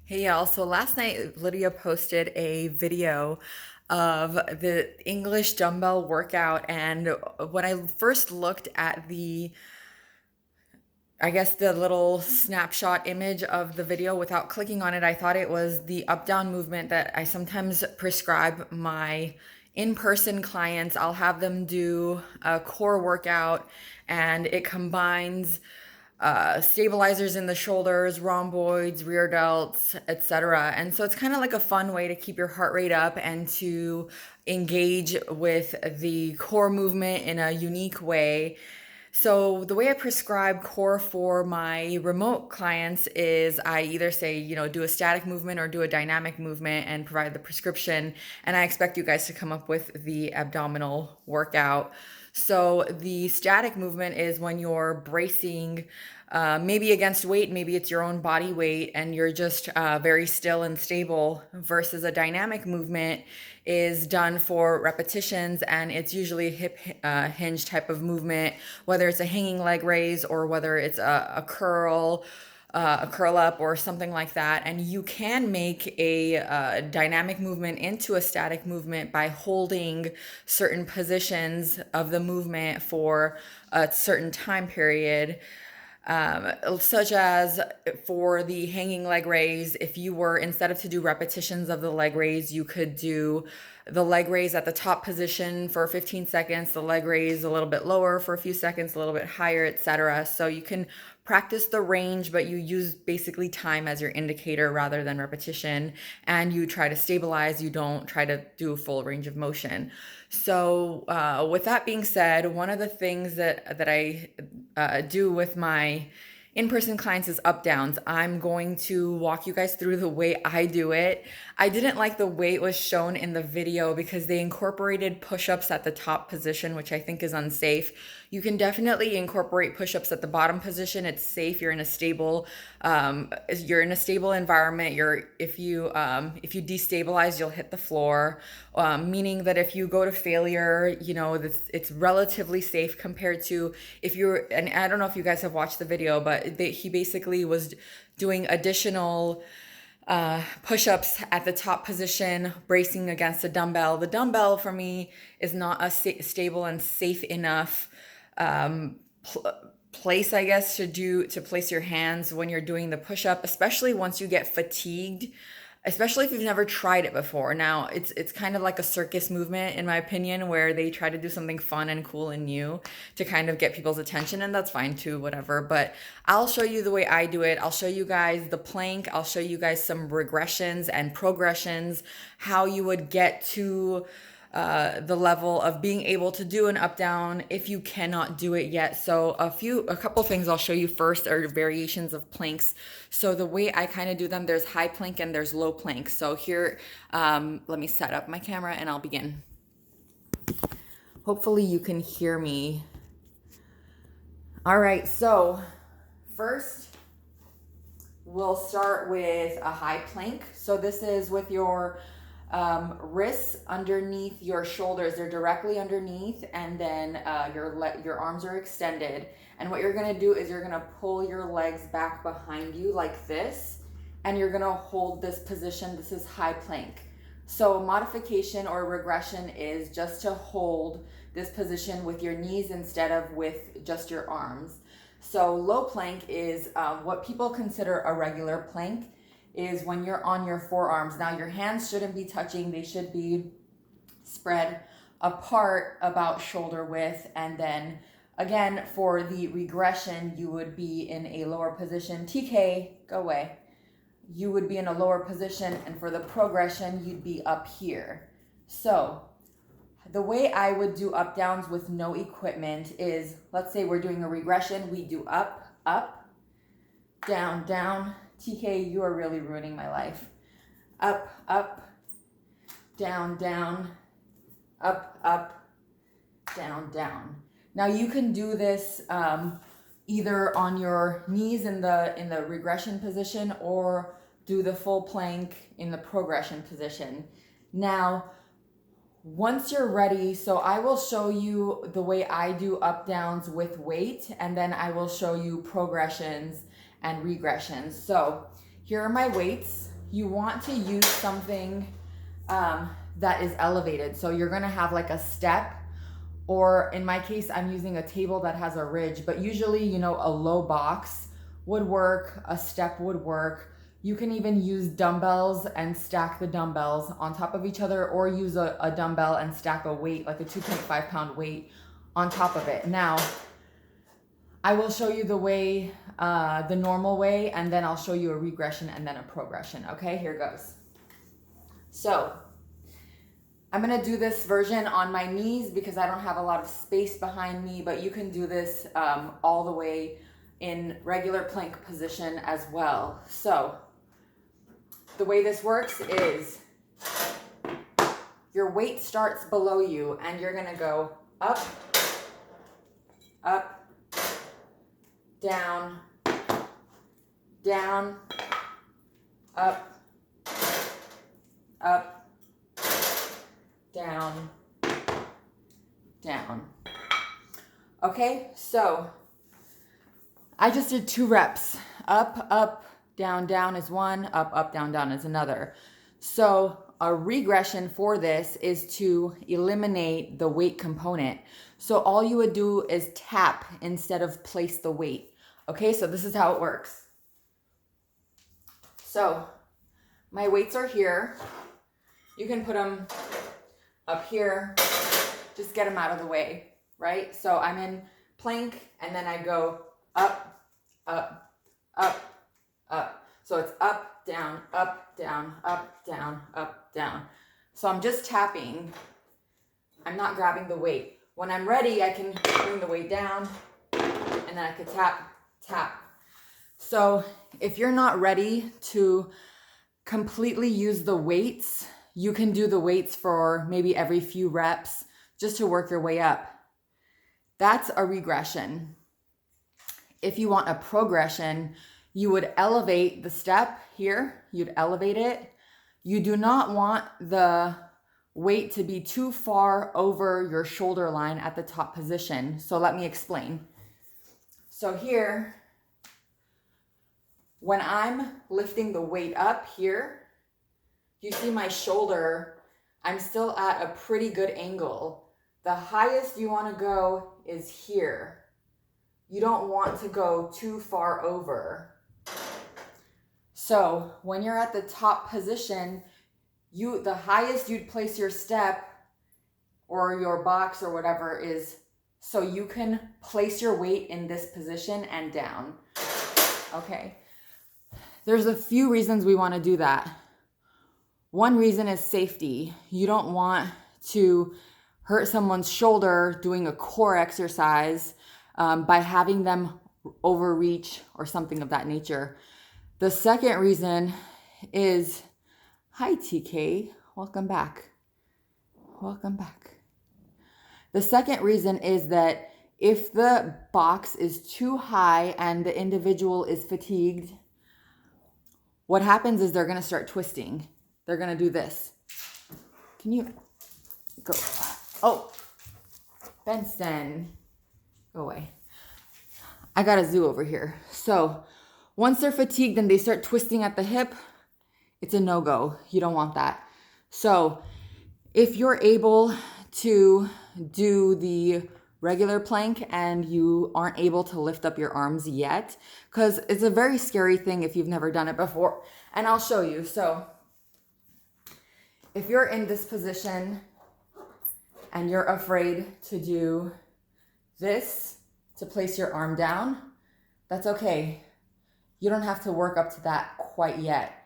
Hey y'all, so last night Lydia posted a video of the English dumbbell workout, and when I first looked at the little snapshot image of the video without clicking on it, I thought it was the up down movement that I sometimes prescribe my in-person clients. I'll have them do a core workout and it combines stabilizers in the shoulders, rhomboids, rear delts, etc. And so it's kind of like a fun way to keep your heart rate up and to engage with the core movement in a unique way. So the way I prescribe core for my remote clients is I either say, do a static movement or do a dynamic movement and provide the prescription. And I expect you guys to come up with the abdominal workout. So the static movement is when you're bracing, maybe against weight, maybe it's your own body weight, and you're just very still and stable, versus a dynamic movement is done for repetitions, and it's usually a hip hinge type of movement, whether it's a hanging leg raise or whether it's a curl up or something like that. And you can make a dynamic movement into a static movement by holding certain positions of the movement for a certain time period. Such as for the hanging leg raise, if you were, instead of to do repetitions of the leg raise, you could do the leg raise at the top position for 15 seconds, the leg raise a little bit lower for a few seconds, a little bit higher, etc. So you can practice the range, but you use basically time as your indicator rather than repetition, and you try to stabilize. You don't try to do a full range of motion. So with that being said, one of the things that I do with my in-person clients is up downs. I'm going to walk you guys through the way I do it. I didn't like the way it was shown in the video because they incorporated push-ups at the top position, which I think is unsafe. You can definitely incorporate push-ups at the bottom position. It's safe. You're in a stable environment. If you destabilize, you'll hit the floor. Meaning that if you go to failure, it's relatively safe compared to if you're, and I don't know if you guys have watched the video, but he basically was doing additional push-ups at the top position, bracing against a dumbbell. The dumbbell for me is not a stable and safe enough place, I guess, to place your hands when you're doing the push-up, especially once you get fatigued, especially if you've never tried it before. Now, it's kind of like a circus movement, in my opinion, where they try to do something fun and cool and new to kind of get people's attention, and that's fine too, whatever. But I'll show you the way I do it. I'll show you guys the plank. I'll show you guys some regressions and progressions, how you would get to the level of being able to do an up down if you cannot do it yet. So a couple things I'll show you first are variations of planks. So the way I kind of do them, there's high plank and there's low plank. So here, let me set up my camera and I'll begin. Hopefully you can hear me. All right, so first we'll start with a high plank. So this is with your wrists underneath your shoulders. They're directly underneath, and then your arms are extended. And what you're gonna do is you're gonna pull your legs back behind you like this, and you're gonna hold this position. This is high plank. So modification or regression is just to hold this position with your knees instead of with just your arms. So low plank is what people consider a regular plank, is when you're on your forearms. Now your hands shouldn't be touching, they should be spread apart about shoulder width. And then again, for the regression, you would be in a lower position. TK, go away. You would be in a lower position, and for the progression, you'd be up here. So the way I would do up downs with no equipment is, let's say we're doing a regression, we do up, up, down, down. TK, you are really ruining my life. Up, up, down, down, up, up, down, down. Now you can do this either on your knees in the regression position, or do the full plank in the progression position. Now, once you're ready, so I will show you the way I do up downs with weight, and then I will show you progressions and regressions. So here are my weights. you want to use something that is elevated. So you're gonna have like a step, or in my case, I'm using a table that has a ridge, but usually, you know, a low box would work, a step would work. You can even use dumbbells and stack the dumbbells on top of each other, or use a dumbbell and stack a weight, like a 2.5 pound weight on top of it. Now, I will show you the way, the normal way, and then I'll show you a regression and then a progression. Okay, here goes. So I'm gonna do this version on my knees because I don't have a lot of space behind me, but you can do this all the way in regular plank position as well. So the way this works is your weight starts below you and you're gonna go up, up, down, down, up, up, down, down. Okay, so I just did 2 reps. Up, up, down, down is one, up, up, down, down is another. So a regression for this is to eliminate the weight component. So all you would do is tap instead of place the weight. Okay, so this is how it works. So my weights are here. You can put them up here, just get them out of the way, right? So I'm in plank and then I go up, up, up, up. So it's up, down, up, down, up, down, up, down. So I'm just tapping. I'm not grabbing the weight. When I'm ready, I can bring the weight down and then I could tap, tap. So if you're not ready to completely use the weights, you can do the weights for maybe every few reps just to work your way up. That's a regression. If you want a progression, you would elevate the step here. You'd elevate it. You do not want the weight to be too far over your shoulder line at the top position. So let me explain. So here, when I'm lifting the weight up here, you see my shoulder, I'm still at a pretty good angle. The highest you want to go is here. You don't want to go too far over. So when you're at the top position, the highest you'd place your step or your box or whatever is so you can place your weight in this position and down. Okay. There's a few reasons we want to do that. One reason is safety. You don't want to hurt someone's shoulder doing a core exercise by having them overreach or something of that nature. The second reason is, hi TK, welcome back. Welcome back. The second reason is that if the box is too high and the individual is fatigued, what happens is they're going to start twisting. They're going to do this. Can you go? Oh, Benson, go away. I got a zoo over here. So once they're fatigued and they start twisting at the hip, it's a no-go. You don't want that. So if you're able to do the regular plank and you aren't able to lift up your arms yet, because it's a very scary thing if you've never done it before. And I'll show you. So if you're in this position and you're afraid to do this, to place your arm down, that's okay. You don't have to work up to that quite yet.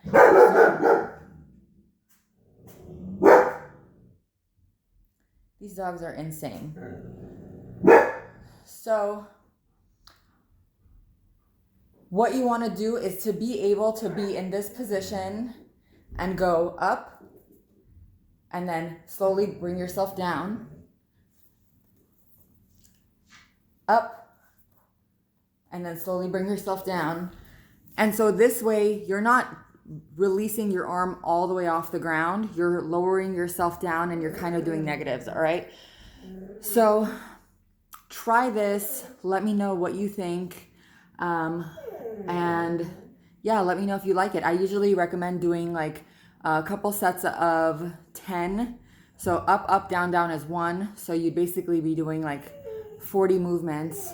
These dogs are insane. So what you want to do is to be able to be in this position and go up and then slowly bring yourself down, up, and then slowly bring yourself down. And so this way, you're not releasing your arm all the way off the ground. You're lowering yourself down and you're kind of doing negatives, all right? So try this. Let me know what you think. And yeah, let me know if you like it. I usually recommend doing like a couple sets of 10. So up, up, down, down is 1. So you'd basically be doing like 40 movements.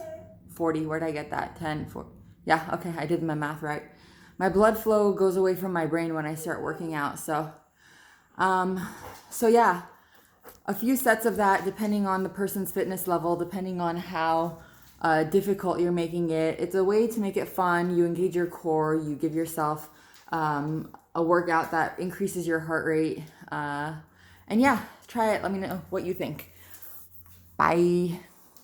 40, where'd I get that? 10, 4. Yeah, okay, I did my math right. My blood flow goes away from my brain when I start working out. Um, so yeah, a few sets of that depending on the person's fitness level, depending on how difficult you're making it. It's a way to make it fun. You engage your core, you give yourself a workout that increases your heart rate. And yeah, try it. Let me know what you think. Bye.